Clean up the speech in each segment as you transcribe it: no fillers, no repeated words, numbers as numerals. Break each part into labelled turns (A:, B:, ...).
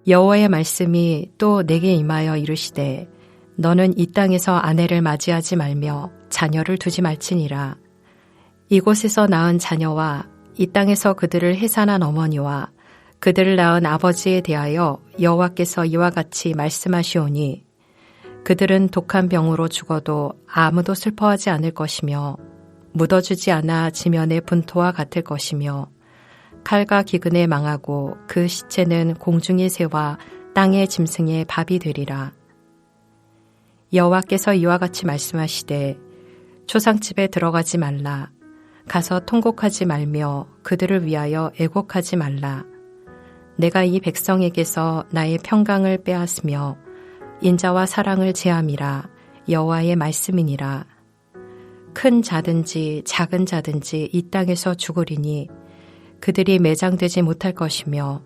A: 여호와의 말씀이 또 내게 임하여 이르시되 너는 이 땅에서 아내를 맞이하지 말며 자녀를 두지 말지니라. 이곳에서 낳은 자녀와 이 땅에서 그들을 해산한 어머니와 그들을 낳은 아버지에 대하여 여호와께서 이와 같이 말씀하시오니 그들은 독한 병으로 죽어도 아무도 슬퍼하지 않을 것이며 묻어주지 않아 지면의 분토와 같을 것이며 칼과 기근에 망하고 그 시체는 공중의 새와 땅의 짐승의 밥이 되리라. 여호와께서 이와 같이 말씀하시되 초상집에 들어가지 말라. 가서 통곡하지 말며 그들을 위하여 애곡하지 말라. 내가 이 백성에게서 나의 평강을 빼앗으며 인자와 사랑을 제함이라. 여호와의 말씀이니라. 큰 자든지 작은 자든지 이 땅에서 죽으리니 그들이 매장되지 못할 것이며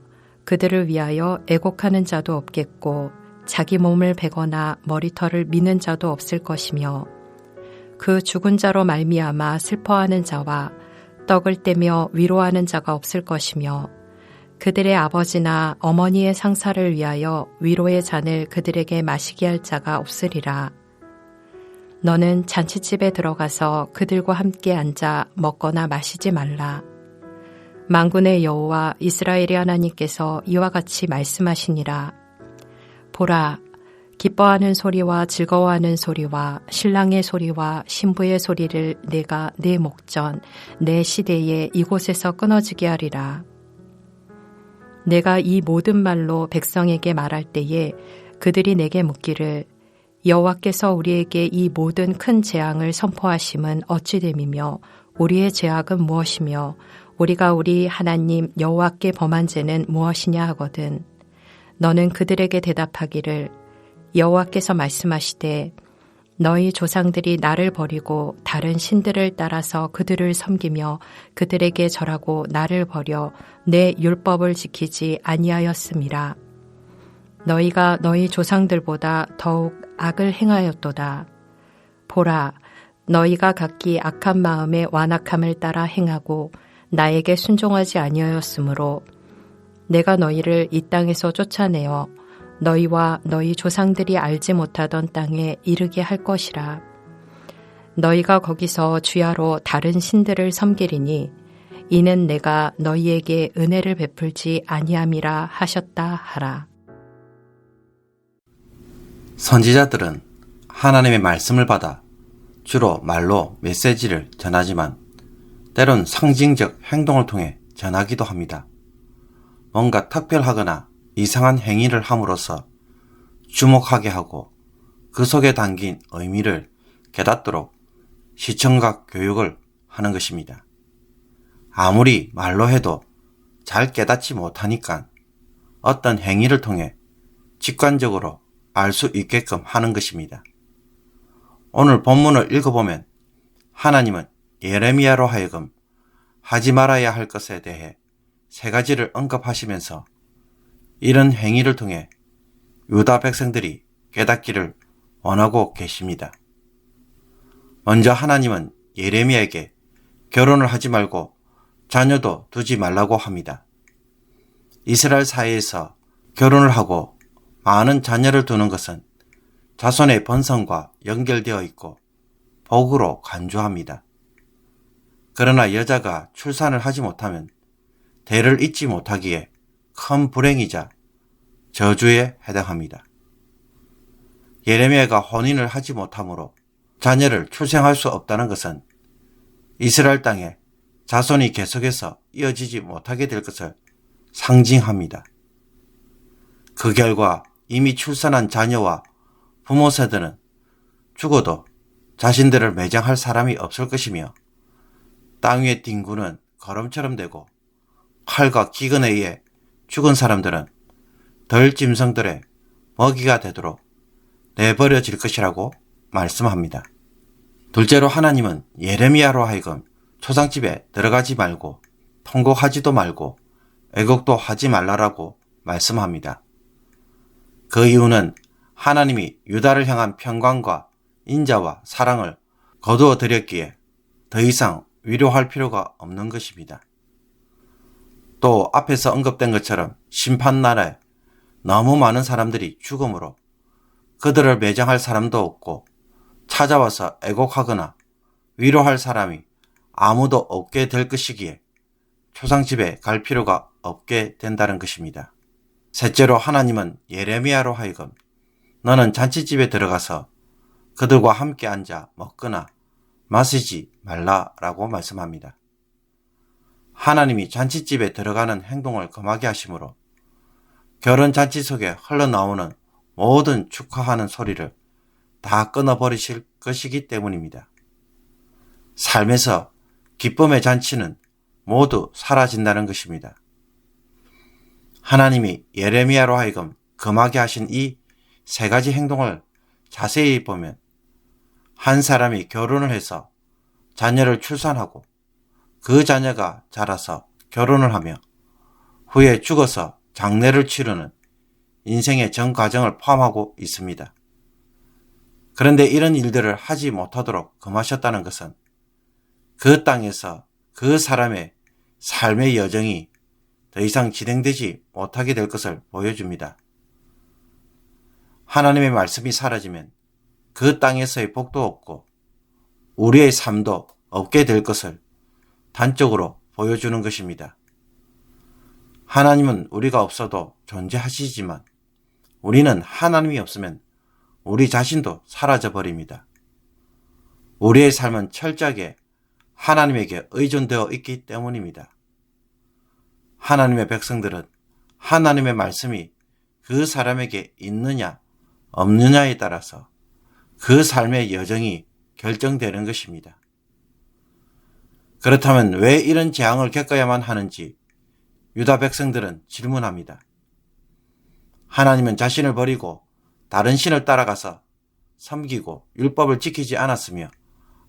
A: 그들을 위하여 애곡하는 자도 없겠고 자기 몸을 베거나 머리털을 미는 자도 없을 것이며 그 죽은 자로 말미암아 슬퍼하는 자와 떡을 떼며 위로하는 자가 없을 것이며 그들의 아버지나 어머니의 상사를 위하여 위로의 잔을 그들에게 마시게 할 자가 없으리라. 너는 잔치집에 들어가서 그들과 함께 앉아 먹거나 마시지 말라. 만군의 여호와 이스라엘의 하나님께서 이와 같이 말씀하시니라. 보라, 기뻐하는 소리와 즐거워하는 소리와 신랑의 소리와 신부의 소리를 내가 내 목전, 내 시대에 이곳에서 끊어지게 하리라. 내가 이 모든 말로 백성에게 말할 때에 그들이 내게 묻기를 여호와께서 우리에게 이 모든 큰 재앙을 선포하심은 어찌 됨이며 우리의 죄악은 무엇이며 우리가 우리 하나님 여호와께 범한 죄는 무엇이냐 하거든. 너는 그들에게 대답하기를 여호와께서 말씀하시되 너희 조상들이 나를 버리고 다른 신들을 따라서 그들을 섬기며 그들에게 절하고 나를 버려 내 율법을 지키지 아니하였음이라. 너희가 너희 조상들보다 더욱 악을 행하였도다. 보라, 너희가 각기 악한 마음의 완악함을 따라 행하고 나에게 순종하지 아니하였으므로 내가 너희를 이 땅에서 쫓아내어 너희와 너희 조상들이 알지 못하던 땅에 이르게 할 것이라. 너희가 거기서 주야로 다른 신들을 섬기리니 이는 내가 너희에게 은혜를 베풀지 아니함이라 하셨다 하라.
B: 선지자들은 하나님의 말씀을 받아 주로 말로 메시지를 전하지만 때론 상징적 행동을 통해 전하기도 합니다. 뭔가 특별하거나 이상한 행위를 함으로써 주목하게 하고 그 속에 담긴 의미를 깨닫도록 시청각 교육을 하는 것입니다. 아무리 말로 해도 잘 깨닫지 못하니까 어떤 행위를 통해 직관적으로 알 수 있게끔 하는 것입니다. 오늘 본문을 읽어보면 하나님은 예레미야로 하여금 하지 말아야 할 것에 대해 3가지를 언급하시면서 이런 행위를 통해 유다 백성들이 깨닫기를 원하고 계십니다. 먼저 하나님은 예레미야에게 결혼을 하지 말고 자녀도 두지 말라고 합니다. 이스라엘 사회에서 결혼을 하고 많은 자녀를 두는 것은 자손의 번성과 연결되어 있고 복으로 간주합니다. 그러나 여자가 출산을 하지 못하면 대를 잇지 못하기에 큰 불행이자 저주에 해당합니다. 예레미야가 혼인을 하지 못하므로 자녀를 출생할 수 없다는 것은 이스라엘 땅에 자손이 계속해서 이어지지 못하게 될 것을 상징합니다. 그 결과 이미 출산한 자녀와 부모 세대는 죽어도 자신들을 매장할 사람이 없을 것이며 땅 위의 딩구는 거름처럼 되고 칼과 기근에 의해 죽은 사람들은 덜 짐승들의 먹이가 되도록 내버려질 것이라고 말씀합니다. 둘째로 하나님은 예레미야로 하여금 초상집에 들어가지 말고 통곡하지도 말고 애곡도 하지 말라라고 말씀합니다. 그 이유는 하나님이 유다를 향한 평강과 인자와 사랑을 거두어 드렸기에 더 이상 위로할 필요가 없는 것입니다. 또 앞에서 언급된 것처럼 심판날에 너무 많은 사람들이 죽음으로 그들을 매장할 사람도 없고 찾아와서 애곡하거나 위로할 사람이 아무도 없게 될 것이기에 초상집에 갈 필요가 없게 된다는 것입니다. 셋째로 하나님은 예레미야로 하여금 너는 잔치집에 들어가서 그들과 함께 앉아 먹거나 마시지 말라라고 말씀합니다. 하나님이 잔치집에 들어가는 행동을 금하게 하시므로 결혼 잔치 속에 흘러나오는 모든 축하하는 소리를 다 끊어버리실 것이기 때문입니다. 삶에서 기쁨의 잔치는 모두 사라진다는 것입니다. 하나님이 예레미야로 하여금 금하게 하신 이 세 가지 행동을 자세히 보면 한 사람이 결혼을 해서 자녀를 출산하고 그 자녀가 자라서 결혼을 하며 후에 죽어서 장례를 치르는 인생의 전 과정을 포함하고 있습니다. 그런데 이런 일들을 하지 못하도록 금하셨다는 것은 그 땅에서 그 사람의 삶의 여정이 더 이상 진행되지 못하게 될 것을 보여줍니다. 하나님의 말씀이 사라지면 그 땅에서의 복도 없고 우리의 삶도 없게 될 것을 단적으로 보여주는 것입니다. 하나님은 우리가 없어도 존재하시지만 우리는 하나님이 없으면 우리 자신도 사라져 버립니다. 우리의 삶은 철저하게 하나님에게 의존되어 있기 때문입니다. 하나님의 백성들은 하나님의 말씀이 그 사람에게 있느냐 없느냐에 따라서 그 삶의 여정이 결정되는 것입니다. 그렇다면 왜 이런 재앙을 겪어야만 하는지 유다 백성들은 질문합니다. 하나님은 자신을 버리고 다른 신을 따라가서 섬기고 율법을 지키지 않았으며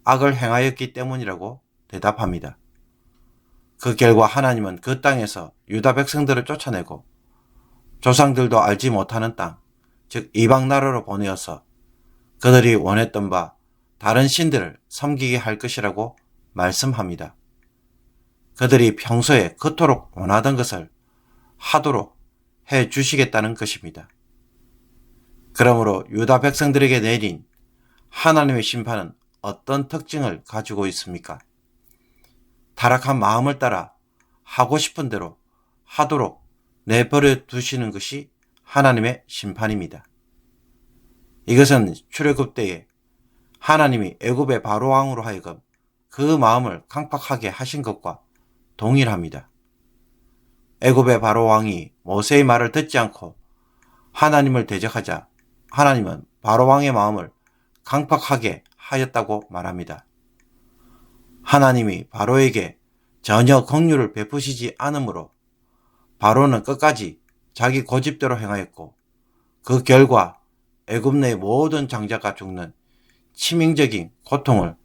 B: 악을 행하였기 때문이라고 대답합니다. 그 결과 하나님은 그 땅에서 유다 백성들을 쫓아내고 조상들도 알지 못하는 땅, 즉 이방 나라로 보내어서 그들이 원했던 바 다른 신들을 섬기게 할 것이라고 말씀합니다. 그들이 평소에 그토록 원하던 것을 하도록 해 주시겠다는 것입니다. 그러므로 유다 백성들에게 내린 하나님의 심판은 어떤 특징을 가지고 있습니까? 타락한 마음을 따라 하고 싶은 대로 하도록 내버려 두시는 것이 하나님의 심판입니다. 이것은 출애굽 때에 하나님이 애굽의 바로 왕으로 하여금 그 마음을 강팍하게 하신 것과 동일합니다. 애굽의 바로 왕이 모세의 말을 듣지 않고 하나님을 대적하자 하나님은 바로 왕의 마음을 강팍하게 하였다고 말합니다. 하나님이 바로에게 전혀 긍휼을 베푸시지 않으므로 바로는 끝까지 자기 고집대로 행하였고 그 결과 애굽 내 모든 장자가 죽는 치명적인 고통을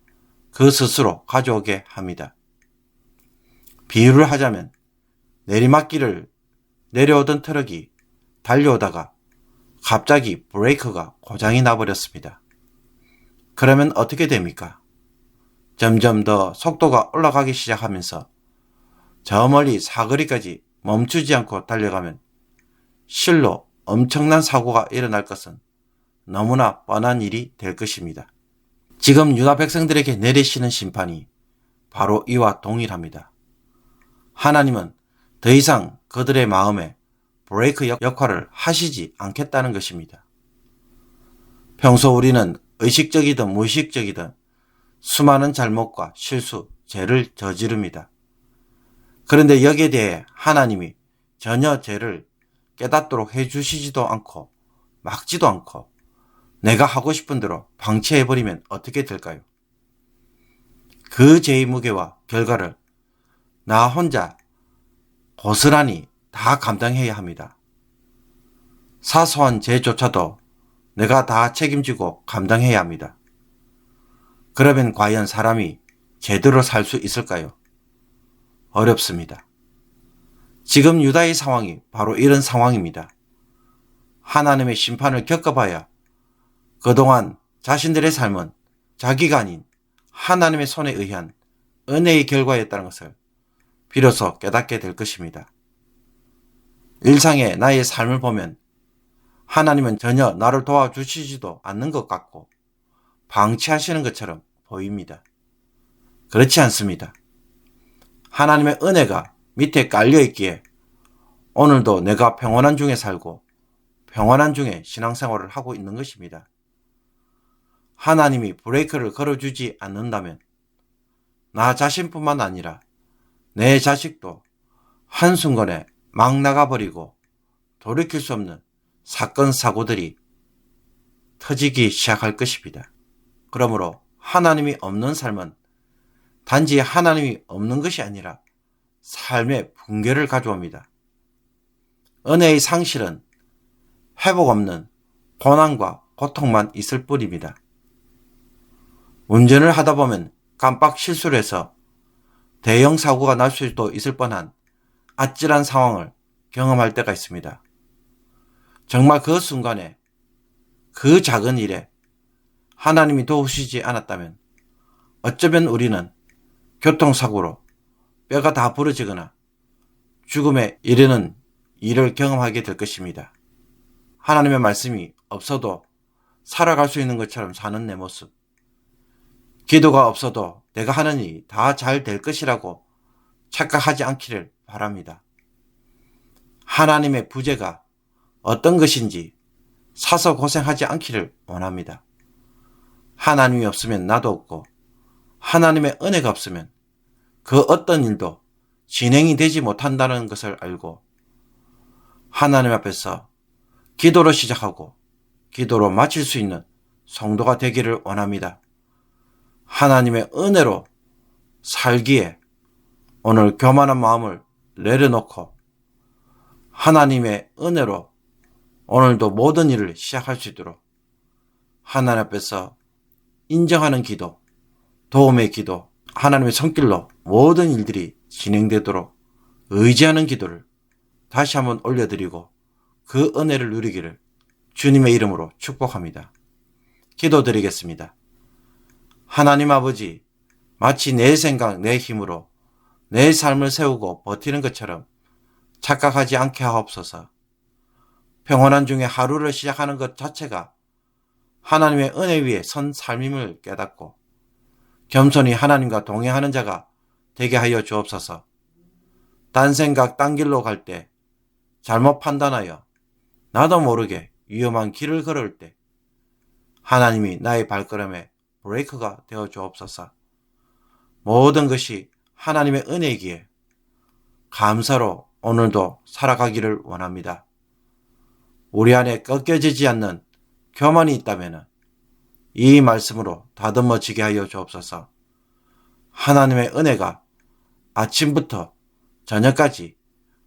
B: 그 스스로 가져오게 합니다. 비유를 하자면 내리막길을 내려오던 트럭이 달려오다가 갑자기 브레이크가 고장이 나버렸습니다. 그러면 어떻게 됩니까? 점점 더 속도가 올라가기 시작하면서 저 멀리 사거리까지 멈추지 않고 달려가면 실로 엄청난 사고가 일어날 것은 너무나 뻔한 일이 될 것입니다. 지금 유다 백성들에게 내리시는 심판이 바로 이와 동일합니다. 하나님은 더 이상 그들의 마음에 브레이크 역할을 하시지 않겠다는 것입니다. 평소 우리는 의식적이든 무의식적이든 수많은 잘못과 실수, 죄를 저지릅니다. 그런데 여기에 대해 하나님이 전혀 죄를 깨닫도록 해주시지도 않고 막지도 않고 내가 하고 싶은 대로 방치해버리면 어떻게 될까요? 그 죄의 무게와 결과를 나 혼자 고스란히 다 감당해야 합니다. 사소한 죄조차도 내가 다 책임지고 감당해야 합니다. 그러면 과연 사람이 제대로 살 수 있을까요? 어렵습니다. 지금 유다의 상황이 바로 이런 상황입니다. 하나님의 심판을 겪어봐야 그동안 자신들의 삶은 자기가 아닌 하나님의 손에 의한 은혜의 결과였다는 것을 비로소 깨닫게 될 것입니다. 일상의 나의 삶을 보면 하나님은 전혀 나를 도와주시지도 않는 것 같고 방치하시는 것처럼 보입니다. 그렇지 않습니다. 하나님의 은혜가 밑에 깔려 있기에 오늘도 내가 평안한 중에 살고 평안한 중에 신앙생활을 하고 있는 것입니다. 하나님이 브레이크를 걸어주지 않는다면 나 자신뿐만 아니라 내 자식도 한순간에 막 나가버리고 돌이킬 수 없는 사건 사고들이 터지기 시작할 것입니다. 그러므로 하나님이 없는 삶은 단지 하나님이 없는 것이 아니라 삶의 붕괴를 가져옵니다. 은혜의 상실은 회복 없는 고난과 고통만 있을 뿐입니다. 운전을 하다 보면 깜빡 실수를 해서 대형 사고가 날 수도 있을 뻔한 아찔한 상황을 경험할 때가 있습니다. 정말 그 순간에 그 작은 일에 하나님이 도우시지 않았다면 어쩌면 우리는 교통사고로 뼈가 다 부러지거나 죽음에 이르는 일을 경험하게 될 것입니다. 하나님의 말씀이 없어도 살아갈 수 있는 것처럼 사는 내 모습, 기도가 없어도 내가 하는 일이 다 잘 될 것이라고 착각하지 않기를 바랍니다. 하나님의 부재가 어떤 것인지 사서 고생하지 않기를 원합니다. 하나님이 없으면 나도 없고 하나님의 은혜가 없으면 그 어떤 일도 진행이 되지 못한다는 것을 알고 하나님 앞에서 기도로 시작하고 기도로 마칠 수 있는 성도가 되기를 원합니다. 하나님의 은혜로 살기에 오늘 교만한 마음을 내려놓고 하나님의 은혜로 오늘도 모든 일을 시작할 수 있도록 하나님 앞에서 인정하는 기도, 도움의 기도, 하나님의 손길로 모든 일들이 진행되도록 의지하는 기도를 다시 한번 올려드리고 그 은혜를 누리기를 주님의 이름으로 축복합니다. 기도드리겠습니다. 하나님 아버지, 마치 내 생각, 내 힘으로 내 삶을 세우고 버티는 것처럼 착각하지 않게 하옵소서. 평온한 중에 하루를 시작하는 것 자체가 하나님의 은혜 위에 선 삶임을 깨닫고 겸손히 하나님과 동행하는 자가 되게 하여 주옵소서. 딴 생각, 딴 길로 갈 때 잘못 판단하여 나도 모르게 위험한 길을 걸을 때 하나님이 나의 발걸음에 브레이크가 되어 주옵소서. 모든 것이 하나님의 은혜이기에 감사로 오늘도 살아가기를 원합니다. 우리 안에 꺾여지지 않는 교만이 있다면 이 말씀으로 다듬어지게 하여 주옵소서. 하나님의 은혜가 아침부터 저녁까지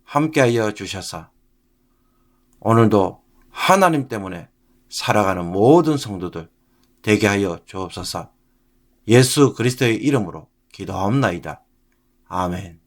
B: 함께하여 주셔서 오늘도 하나님 때문에 살아가는 모든 성도들 되게 하여 주옵소서. 예수 그리스도의 이름으로 기도하옵나이다. 아멘.